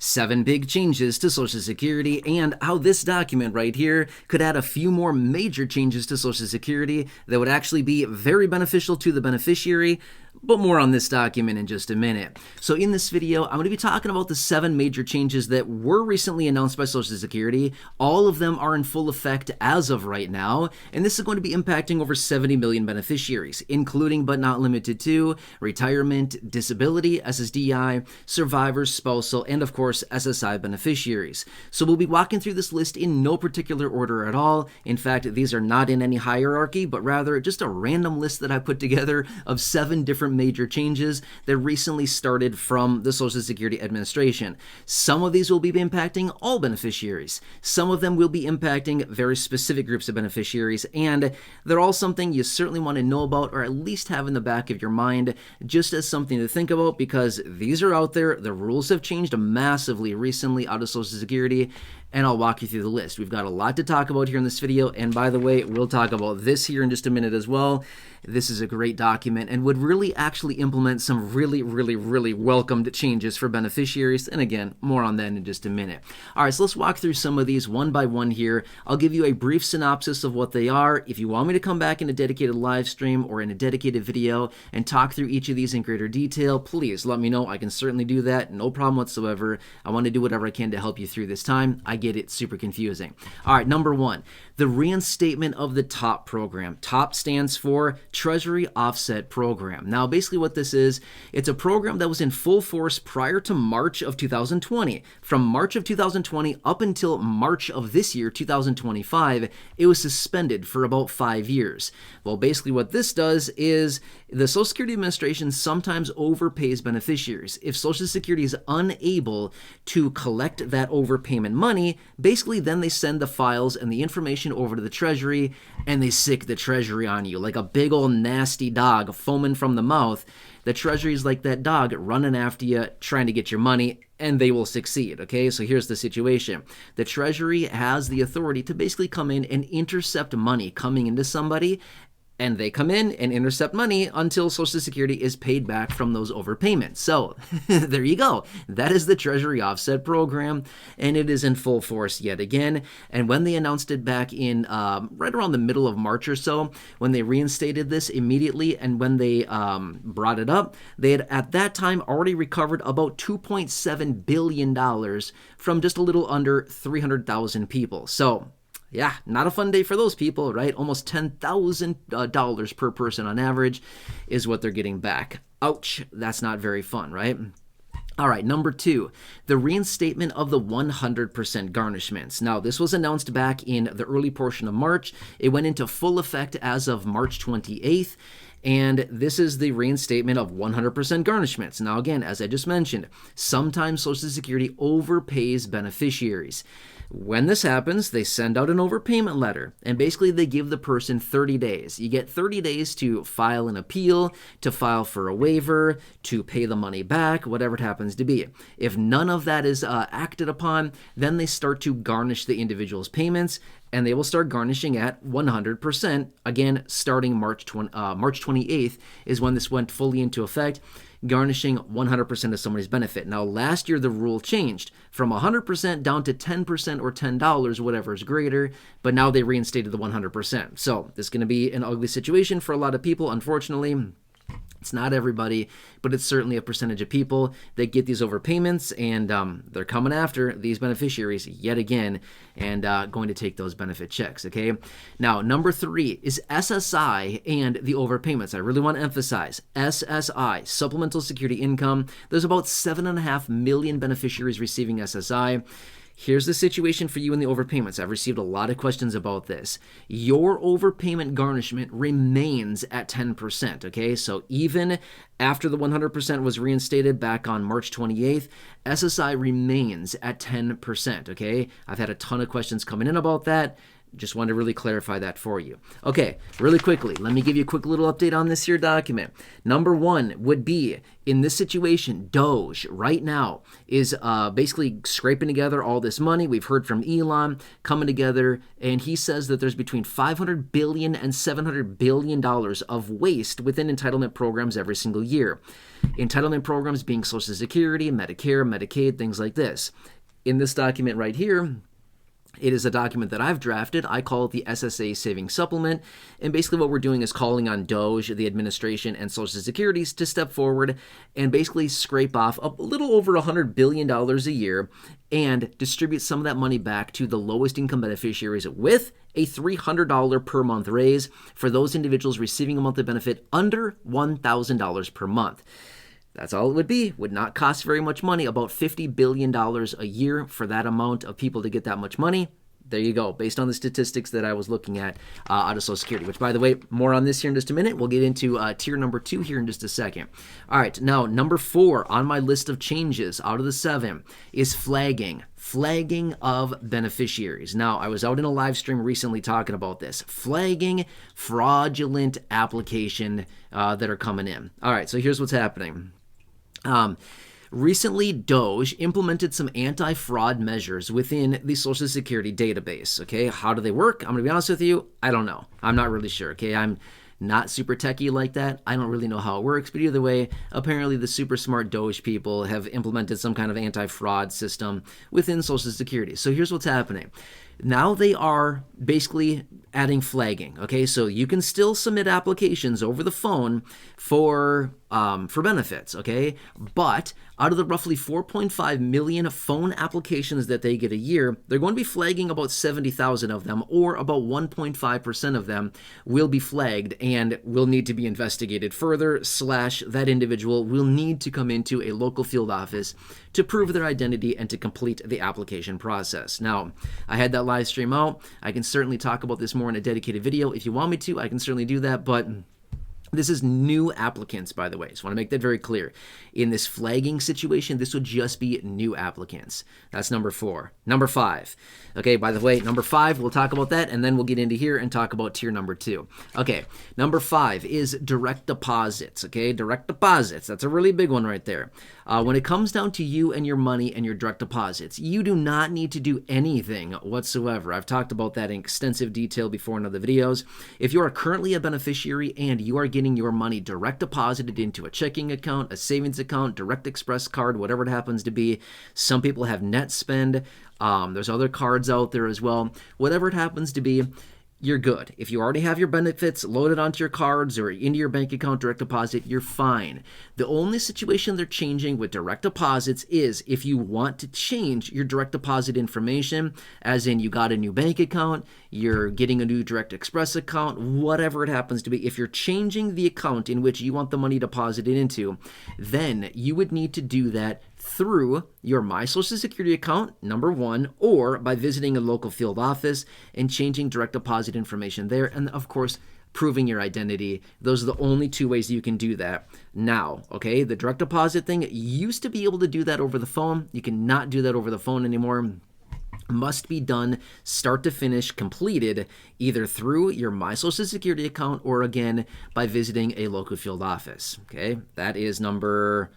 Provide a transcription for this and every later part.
7 big changes to Social Security, and how this document right here could add a few more major changes to Social Security that would actually be very beneficial to the beneficiary. But more on this document in just a minute. So in this video, I'm going to be talking about the 7 major changes that were recently announced by Social Security. All of them are in full effect as of right now, and this is going to be impacting over 70 million beneficiaries, including but not limited to retirement, disability, SSDI, survivors, spousal, and of course SSI beneficiaries. So we'll be walking through this list in no particular order at all. In fact, these are not in any hierarchy, but rather just a random list that I put together of 7 different major changes that recently started from the Social Security Administration. Some of these will be impacting all beneficiaries. Some of them will be impacting very specific groups of beneficiaries, and they're all something you certainly want to know about or at least have in the back of your mind just as something to think about, because these are out there. The rules have changed massively recently out of Social Security, and I'll walk you through the list. We've got a lot to talk about here in this video, and by the way, we'll talk about this here in just a minute as well. This is a great document and would really actually implement some really welcomed changes for beneficiaries, and again, more on that in just a minute. All right, so let's walk through some of these one by one here. I'll give you a brief synopsis of what they are. If you want me to come back in a dedicated live stream or in a dedicated video and talk through each of these in greater detail, please let me know. I can certainly do that, no problem whatsoever. I want to do whatever I can to help you through this time. I get it super confusing. All right, number 1, the reinstatement of the TOP program. TOP stands for Treasury Offset Program. Now, basically what this is, it's a program that was in full force prior to March of 2020. From March of 2020 up until March of this year, 2025, it was suspended for about 5 years. Well, basically what this does is the Social Security Administration sometimes overpays beneficiaries. If Social Security is unable to collect that overpayment money, basically then they send the files and the information over to the Treasury, and they sick the Treasury on you like a big old nasty dog foaming from the mouth. The Treasury is like that dog running after you, trying to get your money, and they will succeed, okay? So here's the situation. The Treasury has the authority to basically come in and intercept money coming into somebody, and they come in and intercept money until Social Security is paid back from those overpayments. So there you go. That is the Treasury Offset Program, and it is in full force yet again. And when they announced it back in right around the middle of March or so, when they reinstated this immediately, and when they brought it up, they had at that time already recovered about $2.7 billion from just a little under 300,000 people. So yeah, not a fun day for those people, right? Almost $10,000 per person on average is what they're getting back. Ouch, that's not very fun, right? All right, number 2, the reinstatement of the 100% garnishments. Now, this was announced back in the early portion of March. It went into full effect as of March 28th. And this is the reinstatement of 100% garnishments. Now, again, as I just mentioned, sometimes Social Security overpays beneficiaries. When this happens, they send out an overpayment letter, and basically they give the person 30 days. You get 30 days to file an appeal, to file for a waiver, to pay the money back, whatever it happens to be. If none of that is acted upon, then they start to garnish the individual's payments, and they will start garnishing at 100%. Again, starting March 28th is when this went fully into effect, garnishing 100% of somebody's benefit. Now, last year the rule changed from 100% down to 10% or $10, whatever is greater, but now they reinstated the 100%. So this is going to be an ugly situation for a lot of people, unfortunately. It's not everybody, but it's certainly a percentage of people that get these overpayments, and they're coming after these beneficiaries yet again and going to take those benefit checks, okay? Now, number 3 is SSI and the overpayments. I really want to emphasize SSI, Supplemental Security Income. There's about 7.5 million beneficiaries receiving SSI. Here's the situation for you in the overpayments. I've received a lot of questions about this. Your overpayment garnishment remains at 10%, okay? So even after the 100% was reinstated back on March 28th, SSI remains at 10%, okay? I've had a ton of questions coming in about that. Just wanted to really clarify that for you. Okay, really quickly, let me give you a quick little update on this here document. Number 1 would be, in this situation, Doge right now is basically scraping together all this money. We've heard from Elon coming together, and he says that there's between $500 billion and $700 billion of waste within entitlement programs every single year. Entitlement programs being Social Security, Medicare, Medicaid, things like this. In this document right here, it is a document that I've drafted. I call it the SSA Savings Supplement. And basically what we're doing is calling on DOGE, the administration, and Social Security to step forward and basically scrape off a little over $100 billion a year and distribute some of that money back to the lowest income beneficiaries with a $300 per month raise for those individuals receiving a monthly benefit under $1,000 per month. That's all it would be. Would not cost very much money, about $50 billion a year for that amount of people to get that much money. There you go, based on the statistics that I was looking at out of Social Security, which, by the way, more on this here in just a minute. We'll get into tier number 2 here in just a second. All right, now number 4 on my list of changes out of the 7 is flagging of beneficiaries. Now, I was out in a live stream recently talking about this. Flagging fraudulent application that are coming in. All right, so here's what's happening. Recently, DOGE implemented some anti-fraud measures within the Social Security database. Okay, how do they work? I'm going to be honest with you, I don't know. I'm not really sure. Okay, I'm not super techie like that. I don't really know how it works, but either way, apparently the super smart DOGE people have implemented some kind of anti-fraud system within Social Security. So here's what's happening. Now they are basically adding flagging. Okay, so you can still submit applications over the phone for benefits. Okay, but out of the roughly 4.5 million phone applications that they get a year, they're going to be flagging about 70,000 of them, or about 1.5% of them will be flagged and will need to be investigated further. / that individual will need to come into a local field office to prove their identity and to complete the application process. Now, I had that live stream out. I can certainly talk about this more in a dedicated video. If you want me to, I can certainly do that, but this is new applicants, by the way. So I want to make that very clear. In this flagging situation, this would just be new applicants. That's number 4. Number 5. Okay, by the way, number 5, we'll talk about that, and then we'll get into here and talk about tier number 2. Okay, number 5 is direct deposits. Okay, direct deposits. That's a really big one right there. When it comes down to you and your money and your direct deposits, you do not need to do anything whatsoever. I've talked about that in extensive detail before in other videos. If you are currently a beneficiary and you are getting your money direct deposited into a checking account, a savings account, direct express card, whatever it happens to be, some people have net spend. There's other cards out there as well. Whatever it happens to be, you're good. If you already have your benefits loaded onto your cards or into your bank account direct deposit, you're fine. The only situation they're changing with direct deposits is if you want to change your direct deposit information, as in you got a new bank account, you're getting a new direct express account, whatever it happens to be. If you're changing the account in which you want the money deposited into, then you would need to do that through your My Social Security account, number 1, or by visiting a local field office and changing direct deposit information there, and of course, proving your identity. Those are the only 2 ways you can do that now, okay? The direct deposit thing, you used to be able to do that over the phone. You cannot do that over the phone anymore. Must be done start to finish, completed either through your My Social Security account or again by visiting a local field office, okay? That is number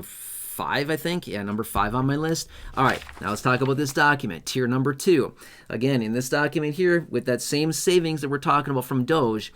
5, I think. Yeah, number 5 on my list. All right, now let's talk about this document, tier number 2. Again, in this document here, with that same savings that we're talking about from DOGE,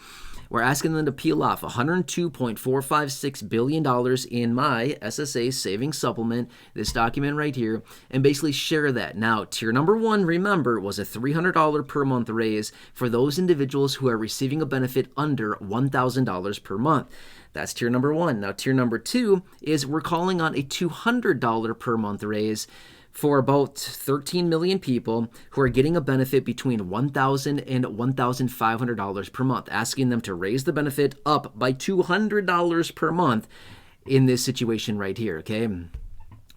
we're asking them to peel off $102.456 billion in my SSA savings supplement, this document right here, and basically share that. Now, tier number 1, remember, was a $300 per month raise for those individuals who are receiving a benefit under $1,000 per month. That's tier number 1. Now, tier number 2 is we're calling on a $200 per month raise for about 13 million people who are getting a benefit between $1,000 and $1,500 per month, asking them to raise the benefit up by $200 per month in this situation right here, okay?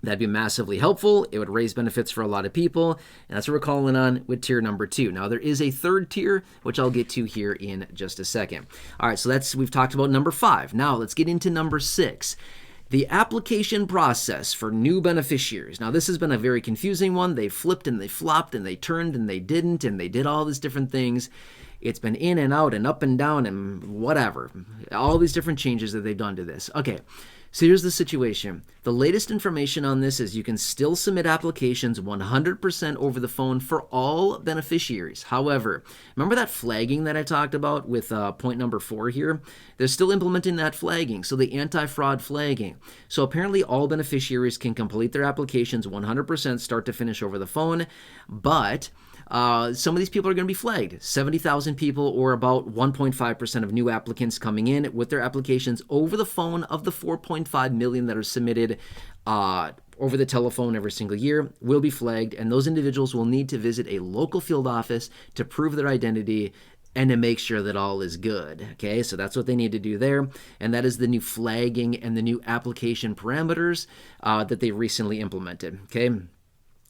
That'd be massively helpful. It would raise benefits for a lot of people, and that's what we're calling on with tier number 2. Now, there is a third tier, which I'll get to here in just a second. All right, so we've talked about number 5. Now, let's get into number 6. The application process for new beneficiaries. Now, this has been a very confusing one. They flipped and they flopped and they turned and they didn't and they did all these different things. It's been in and out and up and down and whatever. All these different changes that they've done to this. Okay, So here's the situation. The latest information on this is you can still submit applications 100% over the phone for all beneficiaries. However, remember that flagging that I talked about with point number 4 here? They're still implementing that flagging, so the anti-fraud flagging. So apparently all beneficiaries can complete their applications 100% start to finish over the phone, but some of these people are going to be flagged. 70,000 people, or about 1.5% of new applicants coming in with their applications over the phone of the 4.5 million that are submitted over the telephone every single year will be flagged, and those individuals will need to visit a local field office to prove their identity and to make sure that all is good. Okay, so that's what they need to do there, and that is the new flagging and the new application parameters that they recently implemented. Okay.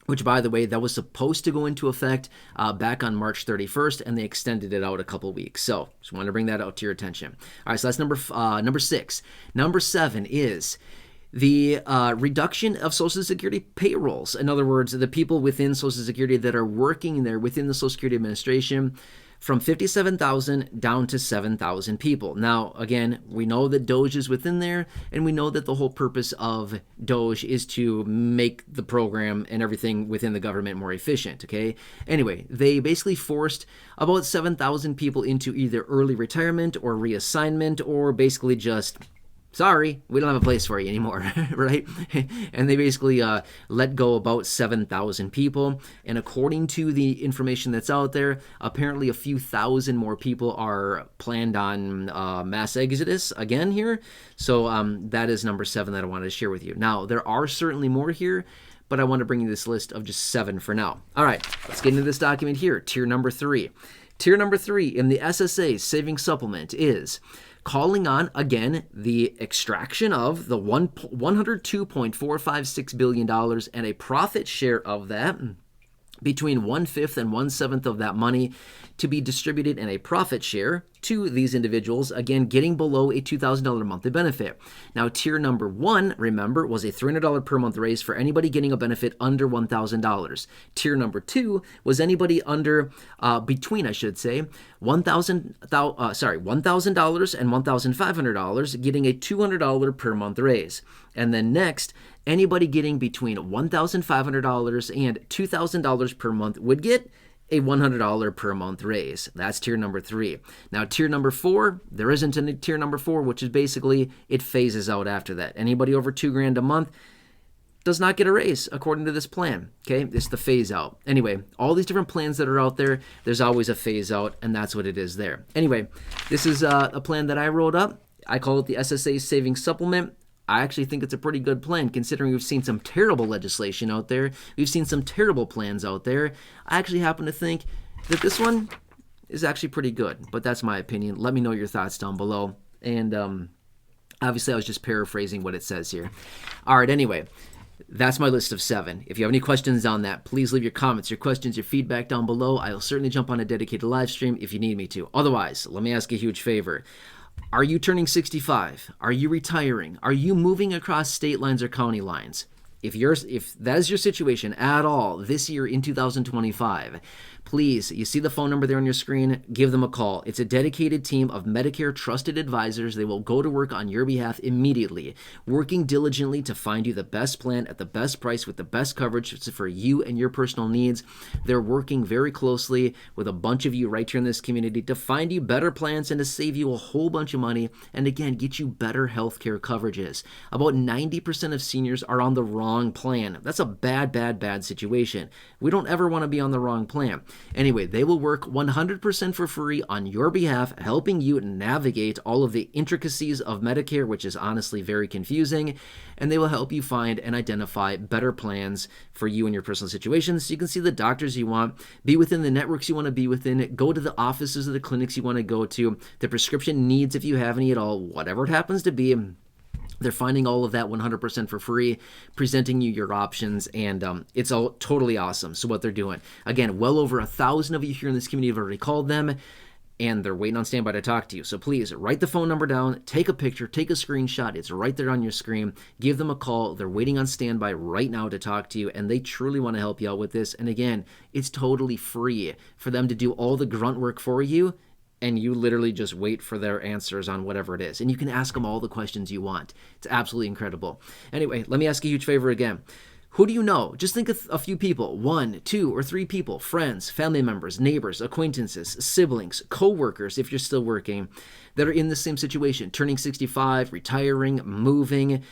Which, by the way, that was supposed to go into effect back on March 31st, and they extended it out a couple weeks. So just wanted to bring that out to your attention. All right, so that's number 6. Number 7 is the reduction of Social Security payrolls. In other words, the people within Social Security that are working there within the Social Security Administration, from 57,000 down to 7,000 people. Now, again, we know that DOGE is within there, and we know that the whole purpose of DOGE is to make the program and everything within the government more efficient, okay? Anyway, they basically forced about 7,000 people into either early retirement or reassignment, or basically just, sorry, we don't have a place for you anymore, right? And they basically let go about 7,000 people. And according to the information that's out there, apparently a few thousand more people are planned on mass exodus again here. So that is number 7 that I wanted to share with you. Now, there are certainly more here, but I want to bring you this list of just 7 for now. All right, let's get into this document here. Tier number 3. Tier number 3 in the SSA Savings Supplement is calling on, again, the extraction of the $102.456 billion and a profit share of that, between 1/5 and 1/7 of that money to be distributed in a profit share to these individuals, again, getting below a $2,000 monthly benefit. Now, tier number 1, remember, was a $300 per month raise for anybody getting a benefit under $1,000. Tier number 2 was anybody under, between, I should say, $1,000 and $1,500 getting a $200 per month raise. And then next, anybody getting between $1,500 and $2,000 per month would get a $100 per month raise. That's tier number 3. Now, tier number 4, there isn't a tier number 4, which is basically it phases out after that. Anybody over $2,000 a month does not get a raise according to this plan. Okay, it's the phase out. Anyway, all these different plans that are out there, there's always a phase out, and that's what it is there. Anyway, this is a plan that I wrote up. I call it the SSA Savings Supplement. I actually think it's a pretty good plan, considering we've seen some terrible legislation out there. We've seen some terrible plans out there. I actually happen to think that this one is actually pretty good, but that's my opinion. Let me know your thoughts down below. And obviously, I was just paraphrasing what it says here. All right, anyway, that's my list of 7. If you have any questions on that, please leave your comments, your questions, your feedback down below. I'll certainly jump on a dedicated live stream if you need me to. Otherwise, let me ask a huge favor. Are you turning 65? Are you retiring? Are you moving across state lines or county lines? If that is your situation at all this year in 2025, please, you see the phone number there on your screen, give them a call. It's a dedicated team of Medicare trusted advisors. They will go to work on your behalf immediately, working diligently to find you the best plan at the best price with the best coverage for you and your personal needs. They're working very closely with a bunch of you right here in this community to find you better plans and to save you a whole bunch of money, and again, get you better healthcare coverages. About 90% of seniors are on the wrong plan. That's a bad situation. We don't ever want to be on the wrong plan. Anyway, they will work 100% for free on your behalf, helping you navigate all of the intricacies of Medicare, which is honestly very confusing, and they will help you find and identify better plans for you and your personal situations so you can see the doctors you want, be within the networks you want to be within, go to the offices or the clinics you want to go to, the prescription needs if you have any at all, whatever it happens to be. They're finding all of that 100% for free, presenting you your options, and it's all totally awesome. So what they're doing, again, well over 1,000 of you here in this community have already called them, and they're waiting on standby to talk to you. So please write the phone number down, take a picture, take a screenshot. It's right there on your screen. Give them a call. They're waiting on standby right now to talk to you, and they truly want to help you out with this. And again, it's totally free for them to do all the grunt work for you and you literally just wait for their answers on whatever it is. And you can ask them all the questions you want. It's absolutely incredible. Anyway, let me ask a huge favor again. Who do you know? Just think of a few people, 1, 2, or 3 people, friends, family members, neighbors, acquaintances, siblings, co-workers, if you're still working, that are in the same situation, turning 65, retiring, moving,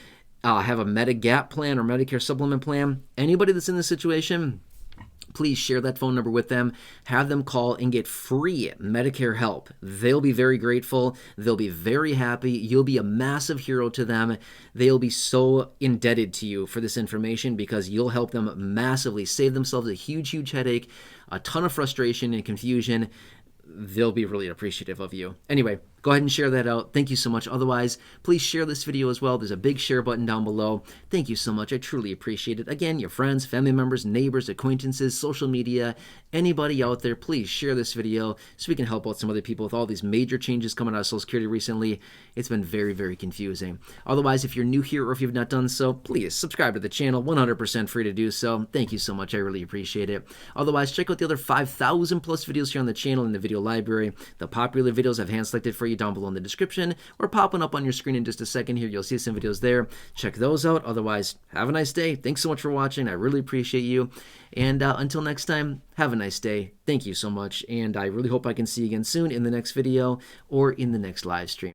have a Medigap plan or Medicare supplement plan. Anybody that's in this situation, please share that phone number with them. Have them call and get free Medicare help. They'll be very grateful. They'll be very happy. You'll be a massive hero to them. They'll be so indebted to you for this information because you'll help them massively save themselves a huge, huge headache, a ton of frustration and confusion. They'll be really appreciative of you. Anyway, go ahead and share that out. Thank you so much. Otherwise, please share this video as well. There's a big share button down below. Thank you so much. I truly appreciate it. Again, your friends, family members, neighbors, acquaintances, social media, anybody out there, please share this video so we can help out some other people with all these major changes coming out of Social Security recently. It's been very, very confusing. Otherwise, if you're new here or if you've not done so, please subscribe to the channel. 100% free to do so. Thank you so much. I really appreciate it. Otherwise, check out the other 5,000 plus videos here on the channel in the video library. The popular videos I've hand selected for you down below in the description or popping up on your screen in just a second here. You'll see some videos there. Check those out. Otherwise, have a nice day. Thanks so much for watching. I really appreciate you. And until next time, have a nice day. Thank you so much. And I really hope I can see you again soon in the next video or in the next live stream.